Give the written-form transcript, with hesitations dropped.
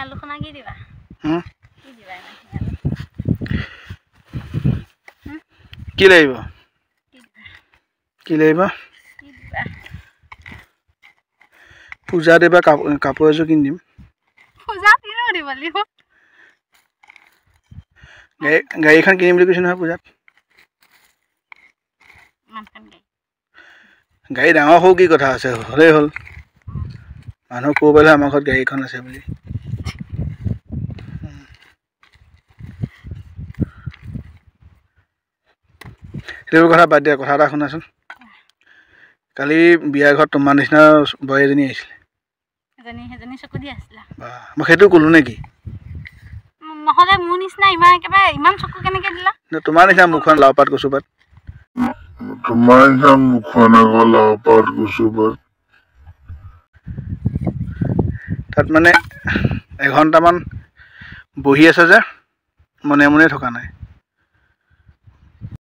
আলু খনা কি দিবা কি দিবা কি লাগিব কি লাগিব পূজা দেবা কাপোৰ এযোৰ কিনি দিম পূজা কিনো দিব লাগিব গাড়ীখন কিনিম বুলি কৈছে নহয় পূজাত গাড়ী ডাঙৰ সৰু কি কথা আছে হ'লেই হ'ল মানুহ ক'ব পাৰিলে আমাৰ ঘৰত গাড়ীখন আছে বুলি সেইবোৰ কথা বাদ দিয়া কথা এটা শুনাচোন কালি বিয়া ঘৰত তোমাৰ নিচিনা বোৱাৰী এজনী আহিছিলে এজনী চকু দি আছিলা মই সেইটো ক'লো নেকি নহ'লে মোৰ নিচিনা ইমান একেবাৰে ইমান চকু কেনেকৈ দিলা তোমাৰ নিচিনা মুখখন লাওপাত কচুপাত তোমাৰ নিচিনা মুখখন আকৌ লাওপাত কচুপাত তাত মানে এঘণ্টামান বহি আছে যে মনে মনে থকা নাই